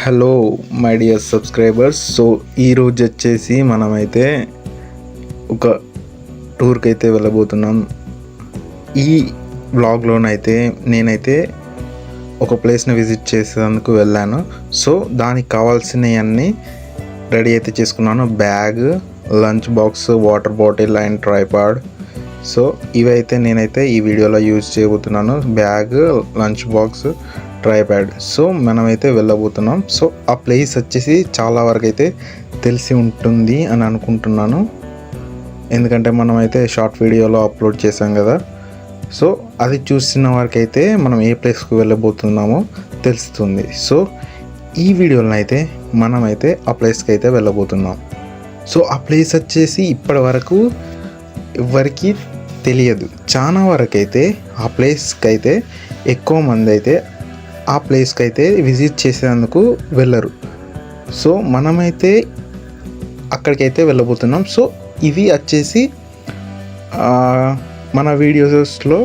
Hello my dear subscribers. So ఈరోజు వచ్చేసి మనమైతే ఒక టూర్కి అయితే వెళ్ళబోతున్నాం. ఈ వ్లాగ్లోనైతే నేనైతే ఒక ప్లేస్ని విజిట్ చేసేందుకు వెళ్ళాను. సో దానికి కావాల్సినవన్నీ రెడీ అయితే చేసుకున్నాను. Bag, lunch box, water bottle and tripod. So ఇవైతే నేనైతే ఈ వీడియోలో యూజ్ చేయబోతున్నాను. Bag, lunch box, tripod. So మనమైతే వెళ్ళబోతున్నాం. సో ఆ ప్లేస్ వచ్చేసి చాలా వరకు అయితే తెలిసి ఉంటుంది అని అనుకుంటున్నాను, ఎందుకంటే మనమైతే షార్ట్ వీడియోలో అప్లోడ్ చేసాం కదా. సో అది చూసిన వరకైతే మనం ఏ ప్లేస్కి వెళ్ళబోతున్నామో తెలుస్తుంది. సో ఈ వీడియోలో అయితే మనమైతే ఆ ప్లేస్కి అయితే వెళ్ళబోతున్నాం. సో ఆ ప్లేస్ వచ్చేసి ఇప్పటి వరకు ఎవరికి తెలియదు. చాలా వరకు అయితే ఆ ప్లేస్కి అయితే ఎక్కువ మంది అయితే ఆ ప్లేస్కి అయితే విజిట్ చేసేందుకు వెళ్ళరు. సో మనమైతే అక్కడికైతే వెళ్ళబోతున్నాం. సో ఇది వచ్చేసి మన వీడియోస్లో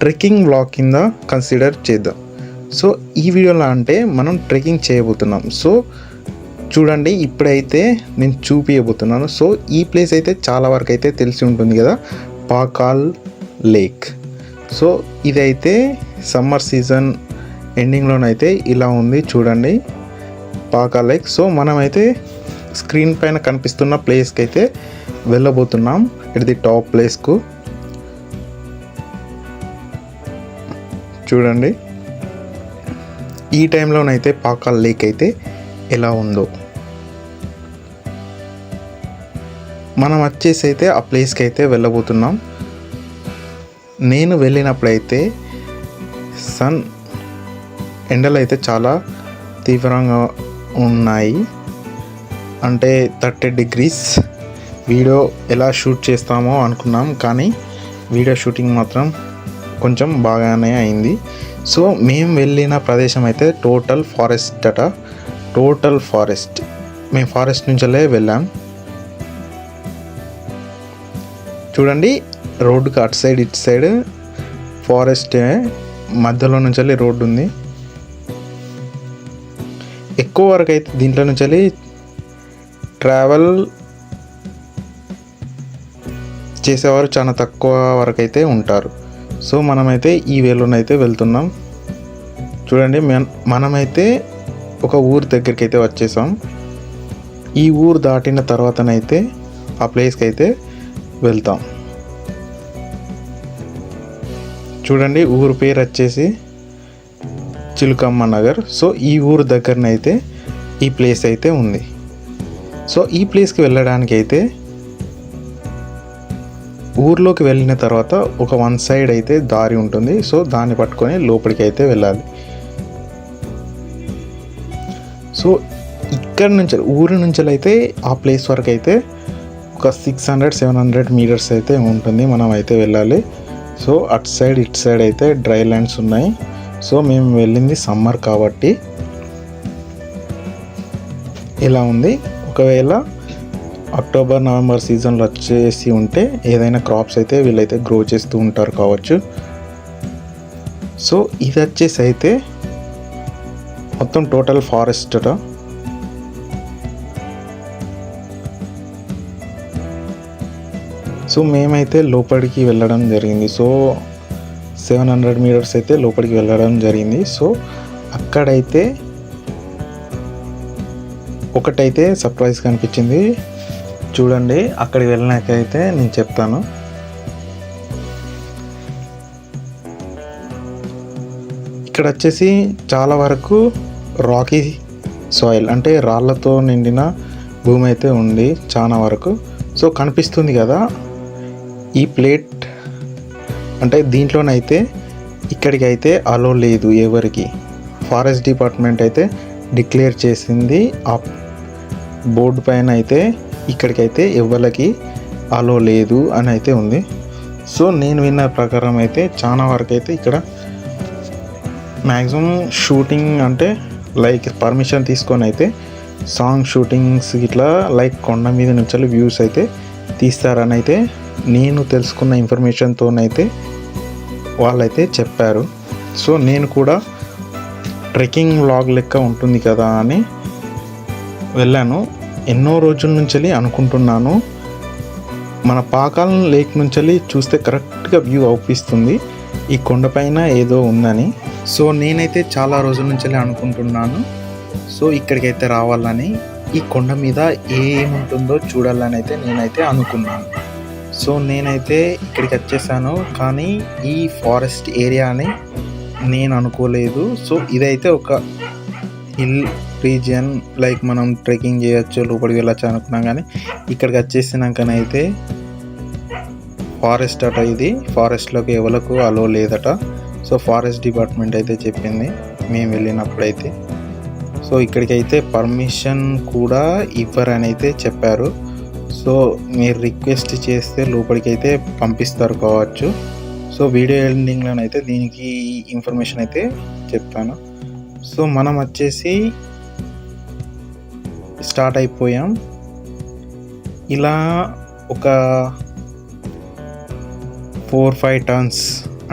ట్రెక్కింగ్ వ్లాగ్ కింద కన్సిడర్ చేద్దాం. సో ఈ వీడియోలో అంటే మనం ట్రెక్కింగ్ చేయబోతున్నాం. సో చూడండి, ఇప్పుడైతే నేను చూపించబోతున్నాను. సో ఈ ప్లేస్ అయితే చాలా వరకు అయితే తెలిసి ఉంటుంది కదా, పాకాల్ లేక్. సో ఇదైతే సమ్మర్ సీజన్ ఎండింగ్లోనైతే ఇలా ఉంది చూడండి, పాకాల్ లేక్. సో మనమైతే స్క్రీన్ పైన కనిపిస్తున్న ప్లేస్కి అయితే వెళ్ళబోతున్నాం. ఇట్ ది టాప్ ప్లేస్కు చూడండి. ఈ టైంలోనైతే పాకాల్ లేక్ అయితే ఎలా ఉందో మనం వచ్చేసి అయితే ఆ ప్లేస్కి అయితే వెళ్ళబోతున్నాం. నేను వెళ్ళినప్పుడైతే ఎండలు అయితే చాలా తీవ్రంగా ఉన్నాయి, అంటే 30 degrees. వీడియో ఎలా షూట్ చేస్తామో అనుకున్నాం, కానీ వీడియో షూటింగ్ మాత్రం కొంచెం బాగానే అయింది. సో మేము వెళ్ళిన ప్రదేశం అయితే టోటల్ ఫారెస్ట్ అట. Total forest. మేము ఫారెస్ట్ నుంచే వెళ్ళాం. చూడండి, రోడ్డుకి అటు సైడ్ ఇటు సైడ్ ఫారెస్ట్, మధ్యలో నుంచి రోడ్డు ఉంది. ఎక్కువ వరకు అయితే దీంట్లో నుంచి ట్రావెల్ చేసేవారు చాలా తక్కువ వరకు అయితే ఉంటారు. సో మనమైతే ఈ వేలోనైతే వెళ్తున్నాం. చూడండి, మనమైతే ఒక ఊరు దగ్గరికి అయితే వచ్చేసాం. ఈ ఊరు దాటిన తర్వాతనైతే ఆ ప్లేస్కి అయితే వెళ్తాం. చూడండి, ఊరు పేరు వచ్చేసి చిలుకమ్మ నగర్. సో ఈ ఊరు దగ్గరనైతే ఈ ప్లేస్ అయితే ఉంది. సో ఈ ప్లేస్కి వెళ్ళడానికి అయితే ఊర్లోకి వెళ్ళిన తర్వాత ఒక వన్ సైడ్ అయితే దారి ఉంటుంది. సో దాన్ని పట్టుకొని లోపలికి అయితే వెళ్ళాలి. సో ఇక్కడ నుంచి ఊరి నుంచి అయితే ఆ ప్లేస్ వరకు అయితే ఒక 600-700 meters అయితే ఉంటుంది. మనం అయితే వెళ్ళాలి. సో అటు సైడ్ ఇటు సైడ్ అయితే డ్రై ల్యాండ్స్ ఉన్నాయి. సో మేము వెళ్ళింది సమ్మర్ కాబట్టి ఇలా ఉంది. ఒకవేళ అక్టోబర్ నవంబర్ సీజన్లో వచ్చేసి ఉంటే ఏదైనా క్రాప్స్ అయితే వీళ్ళైతే గ్రో చేస్తూ ఉంటారు కావచ్చు. సో ఇది వచ్చేసి అయితే మొత్తం టోటల్ ఫారెస్ట్ అట. సో మేమైతే లోపలికి వెళ్ళడం జరిగింది. సో 700 meters అయితే లోపలికి వెళ్ళడం జరిగింది. సో అక్కడైతే ఒకటైతే సర్ప్రైజ్ కనిపించింది. చూడండి, అక్కడికి వెళ్ళినాకైతే నేను చెప్తాను. ఇక్కడ వచ్చేసి చాలా వరకు రాకీ సాయిల్, అంటే రాళ్ళతో నిండిన భూమి అయితే ఉంది చాలా వరకు. సో కనిపిస్తుంది కదా ఈ ప్లేట్, అంటే దీంట్లోనైతే ఇక్కడికి అయితే అలో లేదు ఎవరికి. ఫారెస్ట్ డిపార్ట్మెంట్ అయితే డిక్లేర్ చేసింది ఆ బోర్డు పైన అయితే ఇక్కడికైతే ఎవరికి అలో లేదు అని అయితే ఉంది. సో నేను విన్న ప్రకారం అయితే చాలా వరకు అయితే ఇక్కడ మ్యాక్సిమం షూటింగ్ అంటే లైక్ పర్మిషన్ తీసుకొని అయితే సాంగ్ షూటింగ్స్ ఇట్లా లైక్ కొండ మీద నుంచి వ్యూస్ అయితే తీస్తారని అయితే నేను తెలుసుకున్న ఇన్ఫర్మేషన్తోనైతే వాళ్ళైతే చెప్పారు. సో నేను కూడా ట్రెక్కింగ్ వ్లాగ్ లెక్క ఉంటుంది కదా అని వెళ్ళాను. ఎన్నో రోజుల నుంచి అనుకుంటున్నాను, మన పాకాలం లేక్ నుంచి చూస్తే కరెక్ట్గా వ్యూ అవుపిస్తుంది ఈ కొండపైన ఏదో ఉందని. సో నేనైతే చాలా రోజుల నుంచి అనుకుంటున్నాను, సో ఇక్కడికైతే రావాలని, ఈ కొండ మీద ఏముంటుందో చూడాలని అయితే నేనైతే అనుకున్నాను. సో నేనైతే ఇక్కడికి వచ్చేసాను, కానీ ఈ ఫారెస్ట్ ఏరియా అని నేను అనుకోలేదు. సో ఇదైతే ఒక హిల్ రీజియన్, లైక్ మనం ట్రెక్కింగ్ చేయొచ్చు, లోపలికి వెళ్ళచ్చు అనుకున్నాం. కానీ ఇక్కడికి వచ్చేసినాకనైతే ఫారెస్ట్ అట, ఇది ఫారెస్ట్లోకి ఎవరికి అలో లేదట. సో ఫారెస్ట్ డిపార్ట్మెంట్ అయితే చెప్పింది మేము వెళ్ళినప్పుడైతే. సో ఇక్కడికైతే పర్మిషన్ కూడా ఇవ్వరని అయితే చెప్పారు. సో మీరు రిక్వెస్ట్ చేస్తే లోపలికి అయితే పంపిస్తారు కావచ్చు. సో వీడియో ఎండింగ్లోనైతే దీనికి ఇన్ఫర్మేషన్ అయితే చెప్తాను. సో మనం వచ్చేసి స్టార్ట్ అయిపోయాం. ఇలా ఒక 4-5 టర్న్స్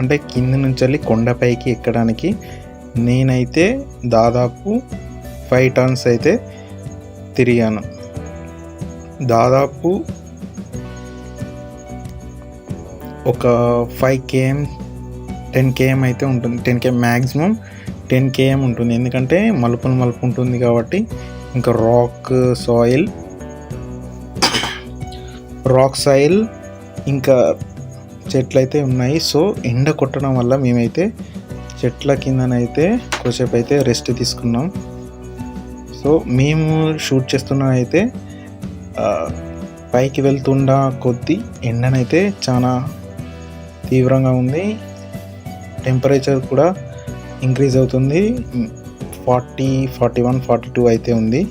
అంటే కింద నుంచి కొండపైకి ఎక్కడానికి నేనైతే దాదాపు 5 టర్న్స్ అయితే తిరిగాను. దాదాపు ఒక 5 km 10 km అయితే ఉంటుంది. 10 km మ్యాక్సిమం 10 km ఉంటుంది, ఎందుకంటే మలుపు ఉంటుంది కాబట్టి. ఇంకా రాక్ సాయిల్ ఇంకా చెట్లు అయితే ఉన్నాయి. సో ఎండ కొట్టడం వల్ల మేమైతే చెట్ల కిందనైతే కొద్దిసేపు అయితే రెస్ట్ తీసుకున్నాం. సో మేము షూట్ చేస్తున్నా అయితే పైకి వెళ్తున్న కొద్దీ ఎండనైతే చాలా తీవ్రంగా ఉంది. టెంపరేచర్ కూడా ఇంక్రీజ్ అవుతుంది, 40, 41, 42 అయితే ఉంది.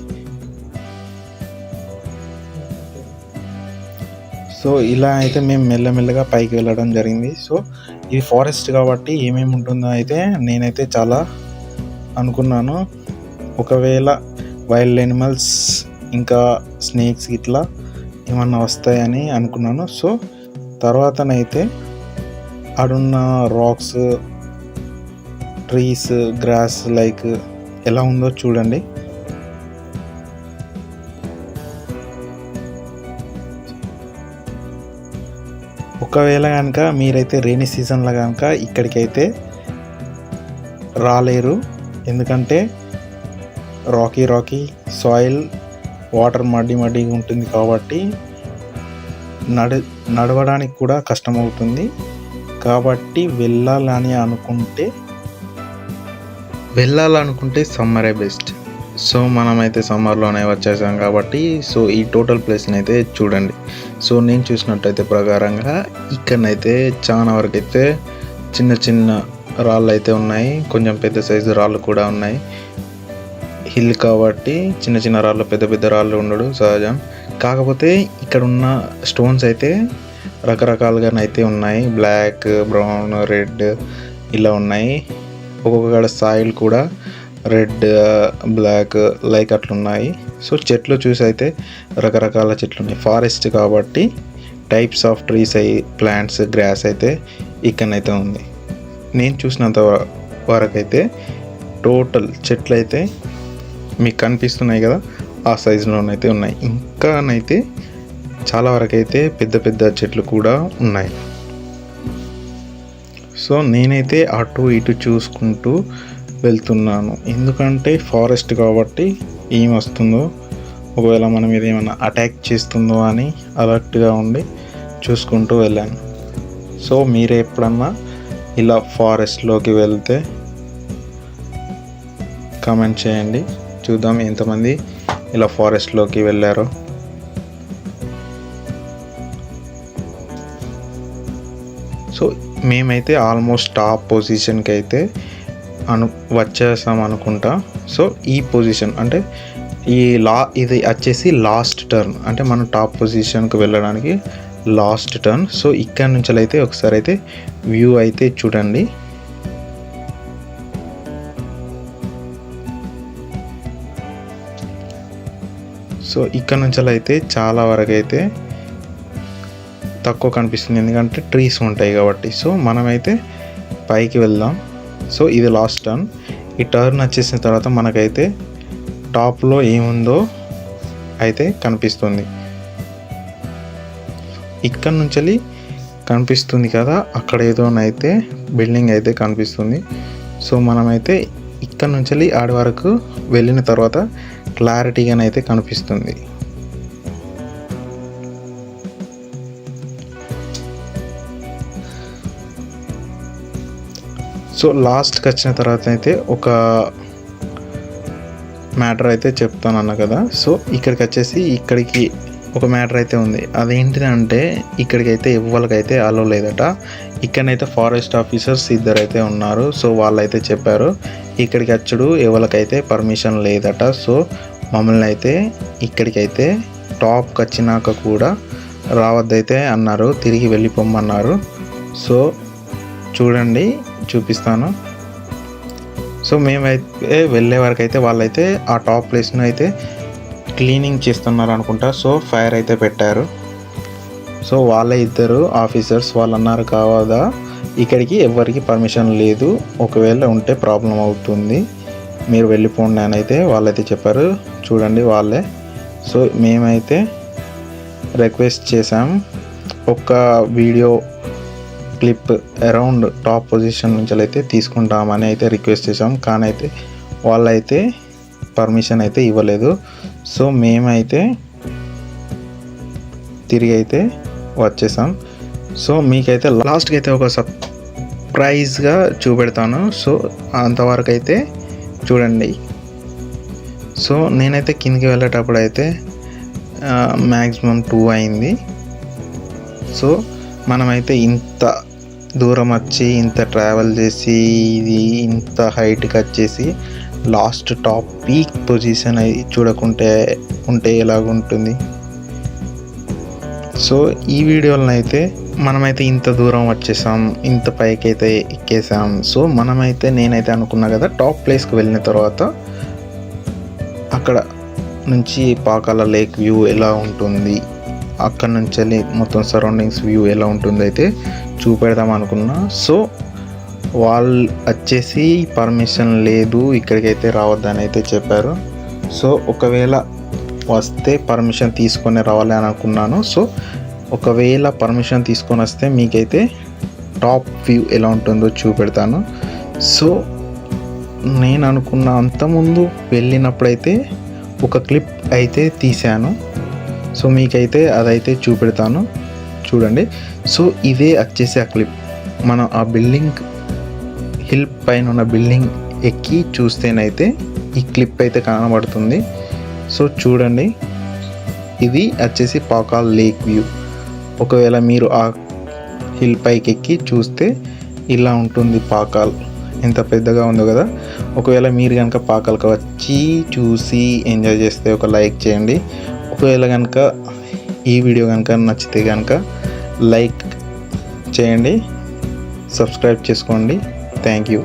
సో ఇలా అయితే మేము మెల్లమెల్లగా పైకి వెళ్ళడం జరిగింది. సో ఇది ఫారెస్ట్ కాబట్టి ఏమేమి ఉంటుందో అయితే నేనైతే చాలా అనుకున్నాను. ఒకవేళ వైల్డ్ యానిమల్స్ ఇంకా స్నేక్స్ ఇట్లా ఏమన్నా వస్తాయని అనుకున్నాను. సో తర్వాతనైతే ఆడున్న రాక్స్, ట్రీస్, గ్రాస్ లైక్ ఎలా ఉందో చూడండి. ఒకవేళ కనుక మీరైతే రైనీ సీజన్లో కనుక ఇక్కడికైతే రాలేరు, ఎందుకంటే రాకీ సాయిల్, వాటర్ మడ్డిగా ఉంటుంది కాబట్టి నడవడానికి కూడా కష్టమవుతుంది. కాబట్టి వెళ్ళాలనుకుంటే సమ్మరే బెస్ట్. సో మనమైతే సమ్మర్లోనే వచ్చేసాం కాబట్టి సో ఈ టోటల్ ప్లేస్ని అయితే చూడండి. సో నేను చూసినట్టయితే ప్రకారంగా ఇక్కడనైతే చాలా వరకు అయితే చిన్న రాళ్ళు అయితే ఉన్నాయి, కొంచెం పెద్ద సైజు రాళ్ళు కూడా ఉన్నాయి. హిల్ కాబట్టి చిన్న రాళ్ళు, పెద్ద రాళ్ళు ఉండడు సహజం. కాకపోతే ఇక్కడ ఉన్న స్టోన్స్ అయితే రకరకాలుగానైతే ఉన్నాయి, బ్లాక్, బ్రౌన్, రెడ్ ఇలా ఉన్నాయి. ఒక్కొక్క సాయిల్ కూడా రెడ్, బ్లాక్ లైక్ అట్లున్నాయి. సో చెట్లు చూసి అయితే రకరకాల చెట్లు ఉన్నాయి. ఫారెస్ట్ కాబట్టి types of trees plants, grass అయితే ఇక్కడనైతే ఉంది. నేను చూసినంత వరకు అయితే టోటల్ చెట్లు అయితే మీకు కనిపిస్తున్నాయి కదా, ఆ సైజులోనైతే ఉన్నాయి. ఇంకానైతే చాలా వరకు అయితే పెద్ద చెట్లు కూడా ఉన్నాయి. సో నేనైతే అటు ఇటు చూసుకుంటూ వెళ్తున్నాను, ఎందుకంటే ఫారెస్ట్ కాబట్టి ఏం వస్తుందో, ఒకవేళ మన మీద ఏమైనా అటాక్ చేస్తుందో అని అలర్ట్గా ఉండి చూసుకుంటూ వెళ్ళాను. సో మీరు ఎప్పుడన్నా ఇలా ఫారెస్ట్లోకి వెళ్తే కామెంట్ చేయండి, చూద్దాం ఎంతమంది ఇలా ఫారెస్ట్లోకి వెళ్ళారో. సో మేమైతే ఆల్మోస్ట్ టాప్ పొజిషన్కి అయితే వచ్చేసాం అనుకుంటా. సో ఈ పొజిషన్ అంటే ఇది వచ్చేసి లాస్ట్ టర్న్, అంటే మనం టాప్ పొజిషన్కి వెళ్ళడానికి లాస్ట్ టర్న్. సో ఇక్కడ నుంచి అయితే ఒకసారి అయితే వ్యూ అయితే చూడండి. సో ఇక్కడ నుంచి అయితే చాలా వరకు అయితే తక్కువ కనిపిస్తుంది, ఎందుకంటే ట్రీస్ ఉంటాయి కాబట్టి. సో మనమైతే పైకి వెళ్దాం. సో ఇది లాస్ట్ టర్న్. ఈ టర్న్ వచ్చేసిన తర్వాత మనకైతే టాప్లో ఏముందో అయితే కనిపిస్తుంది. ఇక్కడ నుంచి కనిపిస్తుంది కదా, అక్కడ ఏదోనైతే బిల్డింగ్ అయితే కనిపిస్తుంది. సో మనమైతే ఇక్కడ నుంచి ఆడి వరకు వెళ్ళిన తర్వాత క్లారిటీగానైతే కనిపిస్తుంది. సో లాస్ట్కి వచ్చిన తర్వాత అయితే ఒక మ్యాటర్ అయితే చెప్తాను అన్న కదా. సో ఇక్కడికి వచ్చేసి ఇక్కడికి ఒక మ్యాటర్ అయితే ఉంది. అదేంటిదంటే ఇక్కడికైతే ఎవరికైతే అలో లేదట. ఇక్కడనైతే ఫారెస్ట్ ఆఫీసర్స్ ఇద్దరైతే ఉన్నారు. సో వాళ్ళైతే చెప్పారు ఇక్కడికి వచ్చుడు ఎవరికైతే పర్మిషన్ లేదట. సో మమ్మల్ని అయితే ఇక్కడికైతే టాప్కి వచ్చినాక కూడా రావద్దైతే అన్నారు, తిరిగి వెళ్ళిపోమన్నారు. సో చూడండి, చూపిస్తాను. సో మేమైతే వెళ్ళే వరకు అయితే వాళ్ళైతే ఆ టాప్ ప్లేస్ను అయితే క్లీనింగ్ చేస్తున్నారు అనుకుంటా. సో ఫైర్ అయితే పెట్టారు. సో వాళ్ళే ఇద్దరు ఆఫీసర్స్ వాళ్ళు అన్నారు కావదా ఇక్కడికి ఎవరికి పర్మిషన్ లేదు, ఒకవేళ ఉంటే ప్రాబ్లం అవుతుంది, మీరు వెళ్ళిపోండి అని అయితే వాళ్ళైతే చెప్పారు. చూడండి వాళ్ళే. సో మేమైతే రిక్వెస్ట్ చేసాం ఒక video clip around top position నుంచి అయితే తీసుకుంటామని అయితే రిక్వెస్ట్ చేసాం. కానీ అయితే వాళ్ళైతే పర్మిషన్ అయితే ఇవ్వలేదు. సో మేమైతే తిరిగి అయితే వచ్చేసాం. సో మీకైతే లాస్ట్కి అయితే ఒక సర్ప్రైజ్గా చూపెడతాను. సో అంతవరకు అయితే చూడండి. సో నేనైతే కిందికి వెళ్ళేటప్పుడు అయితే మ్యాక్సిమం 2 అయింది. సో మనమైతే ఇంత దూరం వచ్చి ఇంత ట్రావెల్ చేసి ఇది ఇంత హైట్కి వచ్చేసి లాస్ట్ టాప్ పీక్ పొజిషన్ అయి చూడకుంటే ఉంటే ఎలాగుంటుంది. సో ఈ వీడియోలో అయితే మనమైతే ఇంత దూరం వచ్చేసాం, ఇంత పైకి అయితే ఎక్కేసాం. సో నేనైతే అనుకున్నా కదా టాప్ ప్లేస్కి వెళ్ళిన తర్వాత అక్కడ నుంచి పాకాల లేక్ వ్యూ ఎలా ఉంటుంది, అక్కడ నుంచి వెళ్ళి మొత్తం సరౌండింగ్స్ వ్యూ ఎలా ఉంటుందో అయితే చూపెడదాం అనుకున్నా. సో వాళ్ళు వచ్చేసి పర్మిషన్ లేదు, ఇక్కడికైతే రావద్దని అయితే చెప్పారు. సో ఒకవేళ వస్తే పర్మిషన్ తీసుకొని రావాలి అని అనుకున్నాను. సో ఒకవేళ పర్మిషన్ తీసుకొని వస్తే మీకైతే టాప్ వ్యూ ఎలా ఉంటుందో చూపెడతాను. సో నేను అనుకున్న అంతకుముందు వెళ్ళినప్పుడైతే ఒక క్లిప్ అయితే తీశాను. సో మీకైతే అదైతే చూపెడతాను, చూడండి. సో ఇదే వచ్చేసి ఆ క్లిప్. మనం ఆ బిల్డింగ్ హిల్ పైన ఉన్న బిల్డింగ్ ఎక్కి చూస్తేనైతే ఈ క్లిప్ అయితే కనబడుతుంది. సో చూడండి, ఇది వచ్చేసి పాకాల్ లేక్ వ్యూ. ఒకవేళ మీరు ఆ హిల్ పైకి ఎక్కి చూస్తే ఇలా ఉంటుంది పాకాల్. ఎంత పెద్దగా ఉందో కదా. ఒకవేళ మీరు కనుక పాకాల్కి వచ్చి చూసి ఎంజాయ్ చేస్తే ఒక లైక్ చేయండి. ఒకవేళ కనుక ఈ వీడియో కనుక నచ్చితే కనుక లైక్ చేయండి, సబ్స్క్రైబ్ చేసుకోండి. Thank you.